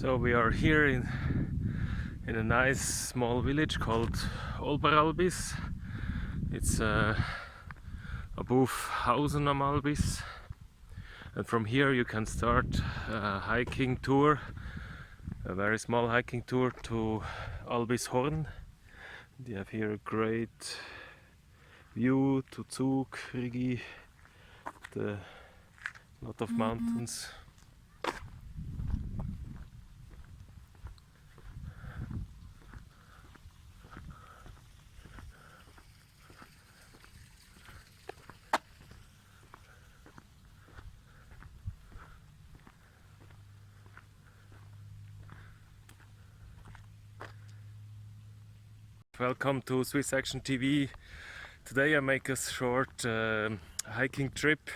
So we are here in a nice small village called Oberalbis. It's above Hausen am Albis, and from here you can start a hiking tour, a very small hiking tour to Albishorn. You have here a great view to Zug, Rigi, the lot of mountains. Welcome to SwissAction TV. Today I make a short hiking trip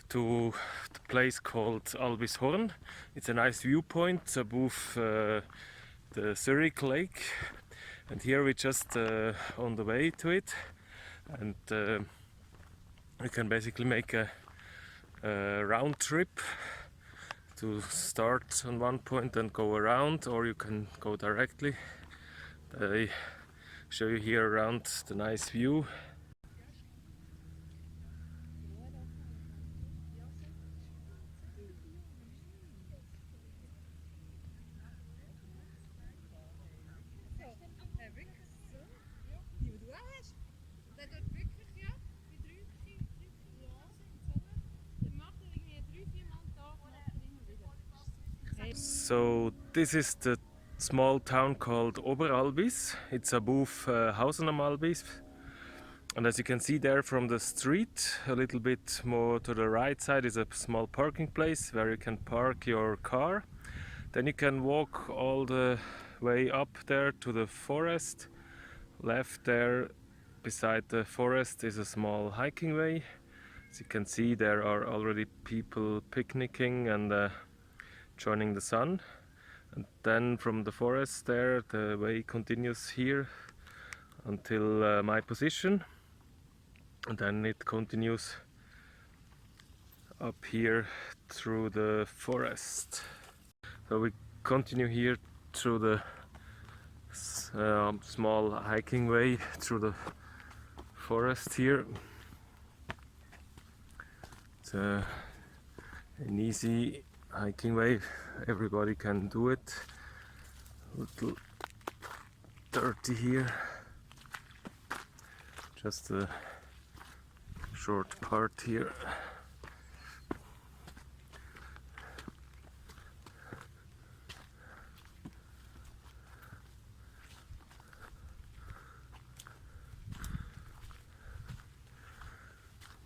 to the place called Albishorn. It's a nice viewpoint above the Zurich Lake, and here we're just on the way to it, and we can basically make a round trip to start on one point and go around, or you can go directly. I show you here around the nice view. So this is the small town called Oberalbis. It's above Hausen am Albis, and as you can see there from the street, a little bit more to the right side is a small parking place where you can park your car. Then you can walk all the way up there to the forest. Left there beside the forest is a small hiking way. As you can see, there are already people picnicking and joining the sun. And then from the forest there, the way continues here until my position, and then it continues up here through the forest. So we continue here through the small hiking way through the forest here. It's an easy hiking way, everybody can do it. A little dirty here, just a short part here.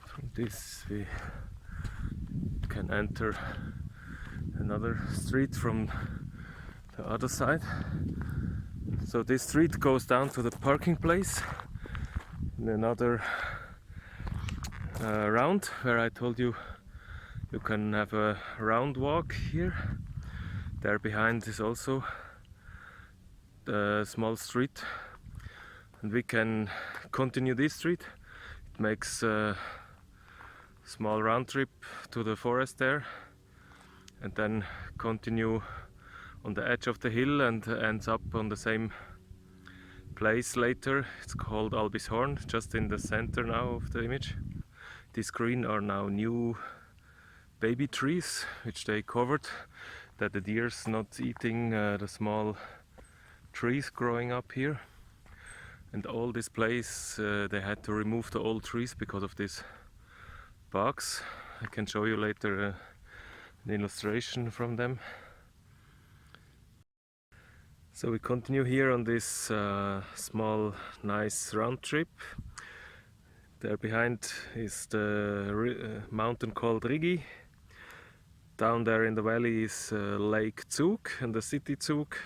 From this we can enter another street from the other side. So this street goes down to the parking place in another round, where I told you you can have a round walk here. There behind is also the small street, and we can continue this street. It makes a small round trip to the forest there, and then continue on the edge of the hill and ends up on the same place later. It's called Albishorn, just in the center now of the image. These green are now new baby trees, which they covered, that the deer's not eating the small trees growing up here. And all this place, they had to remove the old trees because of these bugs. I can show you later an illustration from them. So we continue here on this small nice round trip. There behind is the mountain called Rigi. Down there in the valley is Lake Zug and the city Zug.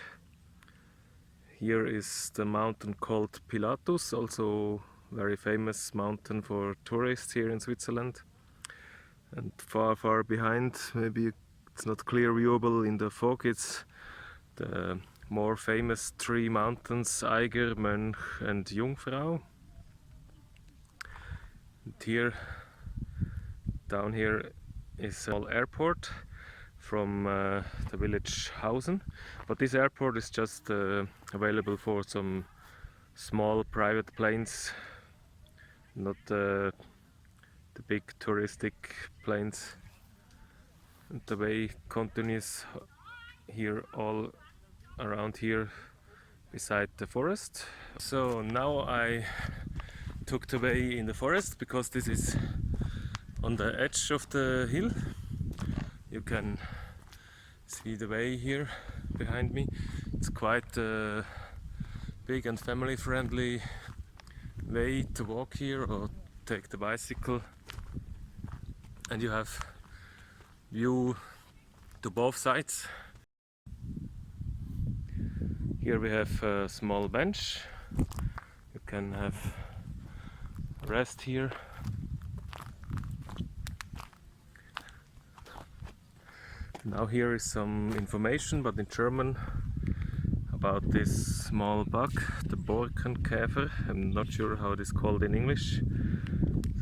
Here is the mountain called Pilatus, also very famous mountain for tourists here in Switzerland. And far behind, maybe it's not clear viewable in the fog, it's the more famous three mountains, Eiger, Mönch and Jungfrau. And here, down here is a small airport from the village Hausen, but this airport is just available for some small private planes, not the big touristic planes. And the way continues here all around here beside the forest. So now I took the way in the forest because this is on the edge of the hill. You can see the way here behind me. It's quite a big and family friendly way to walk here or take the bicycle, and you have view to both sides. Here we have a small bench. You can have rest here. Now here is some information, but in German, about this small bug, the Borkenkäfer. I'm not sure how it is called in English.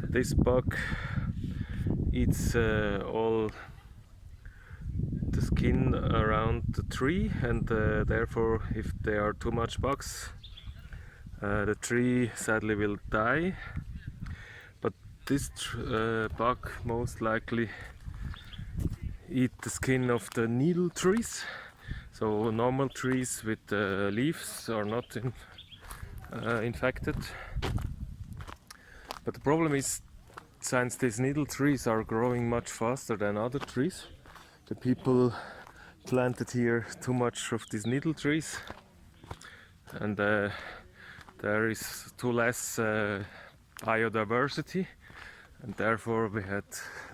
So this bug eats all the skin around the tree, and therefore if there are too much bugs, the tree sadly will die. But this bug most likely eat the skin of the needle trees. So normal trees with leaves are not infected. But the problem is, since these needle trees are growing much faster than other trees, the people planted here too much of these needle trees, and there is too less biodiversity, and therefore we had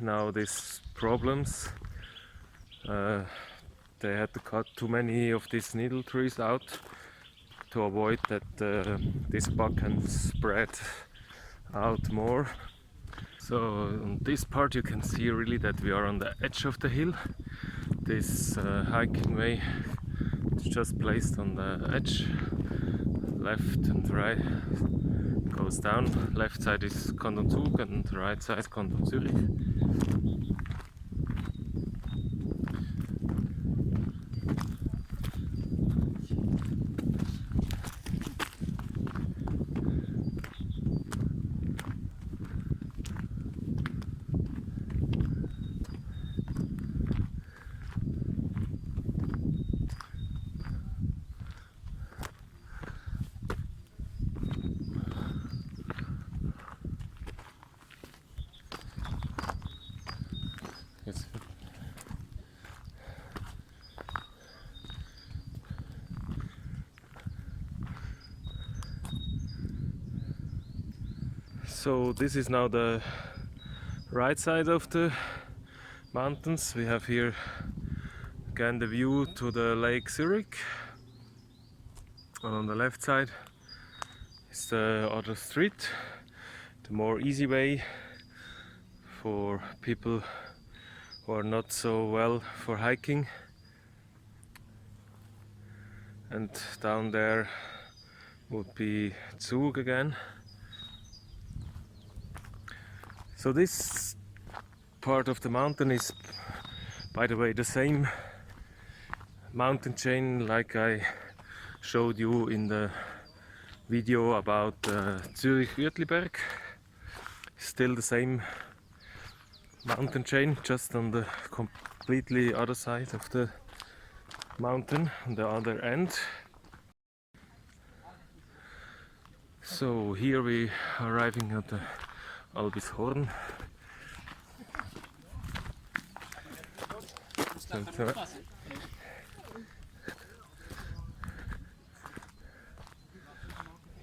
now these problems. They had to cut too many of these needle trees out to avoid that this bug can spread out more. So on this part you can see really that we are on the edge of the hill. This hiking way is just placed on the edge. Left and right goes down. Left side is Kanton Zug and right side Kanton Zürich. Yes. So this is now the right side of the mountains. We have here again the view to the Lake Zurich. On the left side is the other street, the more easy way for people who are not so well for hiking. And down there would be Zug again. So this part of the mountain is, by the way, the same mountain chain like I showed you in the video about Zurich Uetliberg. Still the same mountain chain, just on the completely other side of the mountain, on the other end. So here we are arriving at the Albishorn.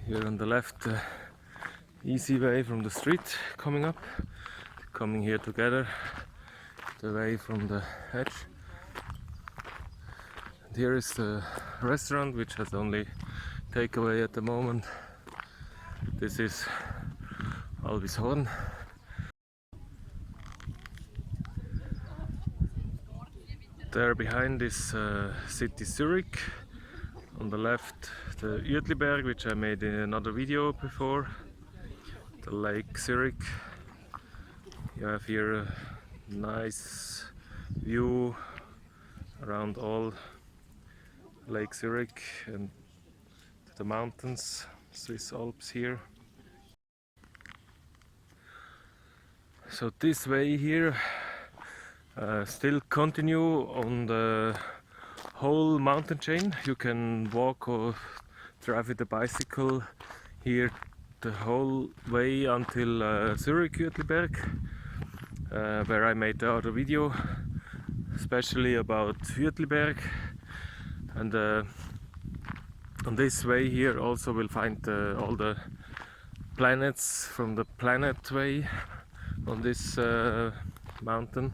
Here on the left, easy way from the street coming up, coming here together, the way from the edge. And here is the restaurant, which has only takeaway at the moment. This is Albishorn. There behind is city Zurich. On the left, the Uetliberg, which I made in another video before. The Lake Zurich. You have here a nice view around all Lake Zurich and the mountains, Swiss Alps here. So this way here still continue on the whole mountain chain. You can walk or drive with a bicycle here the whole way until Zurich Uetliberg, where I made the other video especially about Uetliberg. And on this way here also we'll find all the planets from the planet way on this mountain.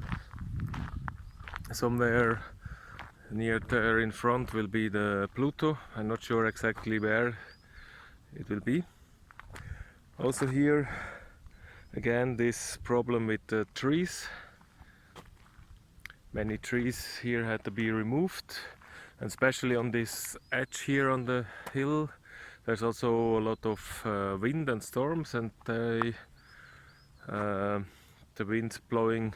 Somewhere near there in front will be the Pluto. I'm not sure exactly where it will be. Also here again this problem with the trees. Many trees here had to be removed, and especially on this edge here on the hill there's also a lot of wind and storms, and the wind blowing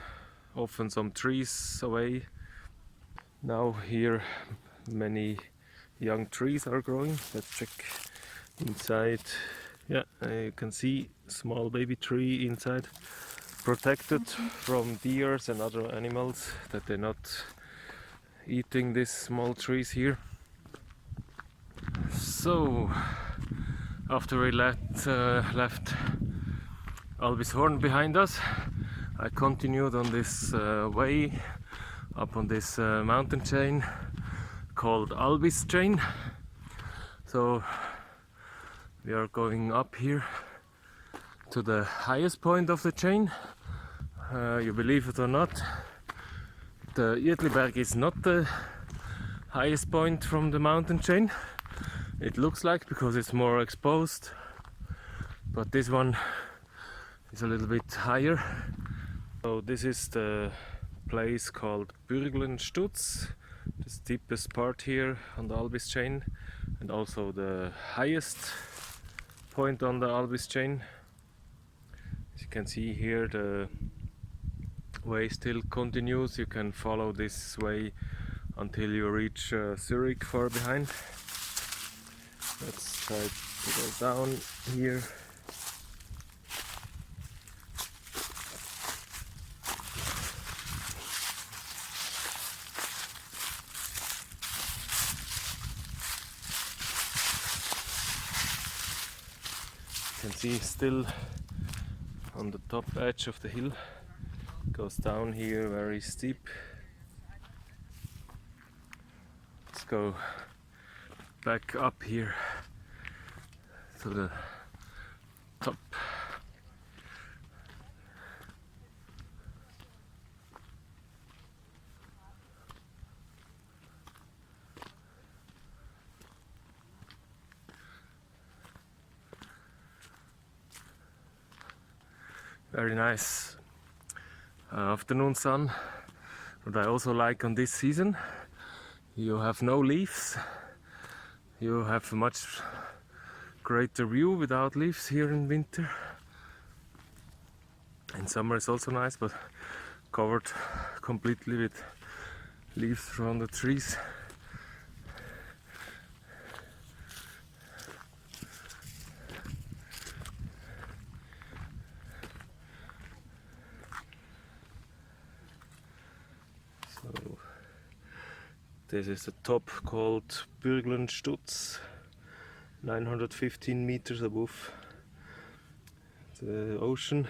often some trees away. Now here many young trees are growing. Let's check inside. Yeah, you can see small baby tree inside, protected from deers and other animals, that they're not eating these small trees here. So after we left Albishorn behind us, I continued on this way up on this mountain chain called Albis chain. So we are going up here to the highest point of the chain. You believe it or not, the Uetliberg is not the highest point from the mountain chain. It looks like, because it's more exposed, but this one is a little bit higher. So this is the place called Bürglenstutz, the steepest part here on the Albis chain, and also the highest point on the Albis chain. As you can see here, the way still continues. You can follow this way until you reach Zurich far behind. Let's try to go down here. You can see still on the top edge of the hill. It goes down here very steep. Let's go back up here to the top. Very nice afternoon sun. What I also like on this season, you have no leaves. You have a much greater view without leaves here in winter. In summer it's also nice, but covered completely with leaves from the trees. So this is the top called Bürglenstutz, 915 meters above the ocean.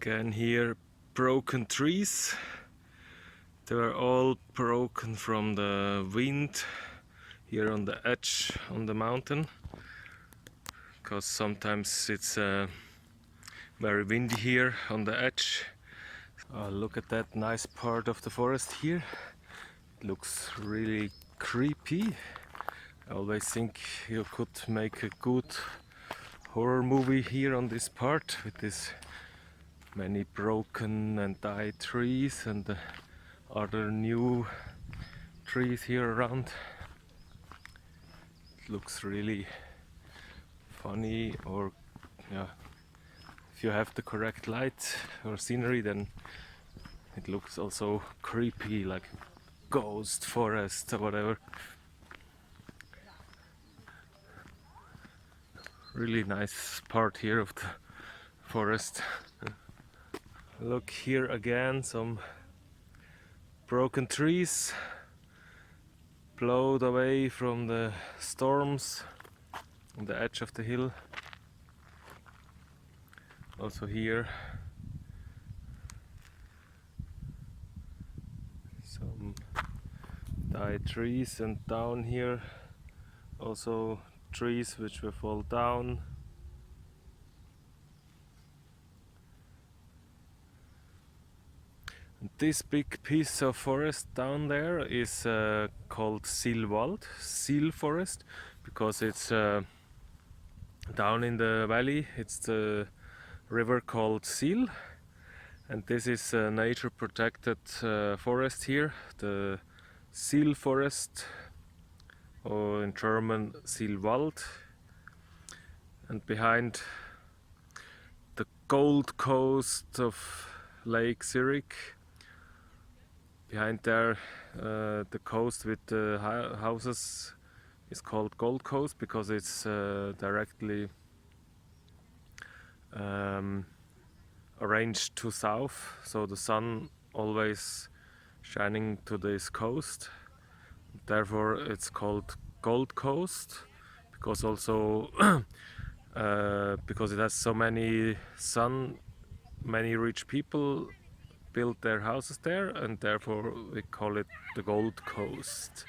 Again here broken trees. They are all broken from the wind here on the edge on the mountain, because sometimes it's very windy here on the edge. Look at that nice part of the forest here. It looks really creepy. I always think you could make a good horror movie here on this part, with this many broken and died trees and other new trees here around. It looks really funny, or yeah, if you have the correct light or scenery, then it looks also creepy, like a ghost forest or whatever. Really nice part here of the forest. Look here again, some broken trees blowed away from the storms on the edge of the hill. Also here some died trees, and down here also trees which will fall down. And this big piece of forest down there is called Silwald, seal forest, because it's down in the valley. It's the river called Sil, and this is a nature protected forest here, the seal forest, or in German Silwald. And behind the Gold Coast of Lake Zurich, behind there, the coast with the houses is called Gold Coast because it's directly arranged to south, so the sun always shining to this coast. Therefore it's called Gold Coast, because also because it has so many many rich people built their houses there, and therefore we call it the Gold Coast.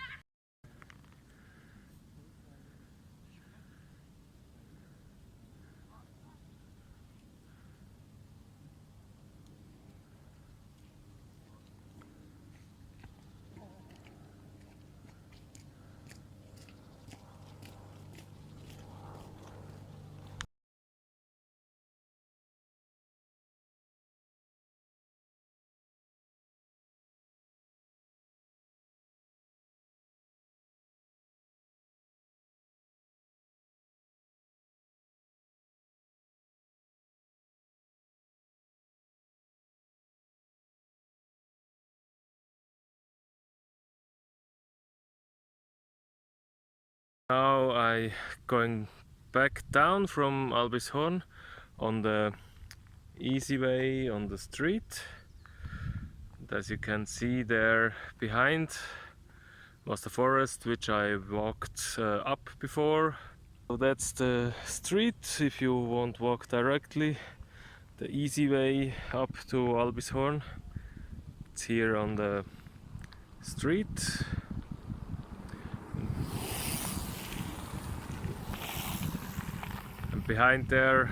Now I going back down from Albishorn on the easy way on the street. And as you can see there behind was the forest which I walked up before. So that's the street if you won't walk directly. The easy way up to Albishorn. It's here on the street. And behind there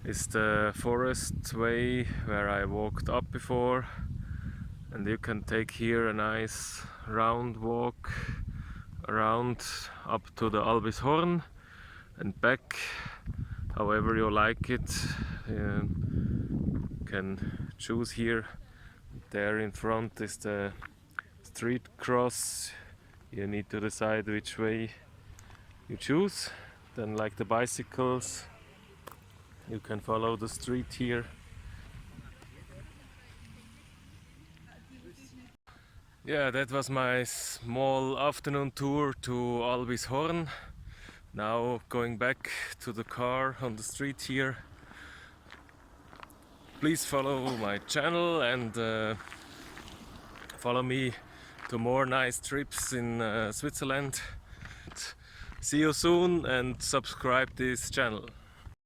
is the forest way where I walked up before. And you can take here a nice round walk around up to the Albishorn and back, however you like it. You can choose here. There in front is the street cross. You need to decide which way you choose. Then, like the bicycles, you can follow the street here. Yeah, that was my small afternoon tour to Albishorn. Now going back to the car on the street here. Please follow my channel and follow me to more nice trips in Switzerland. See you soon and subscribe this channel.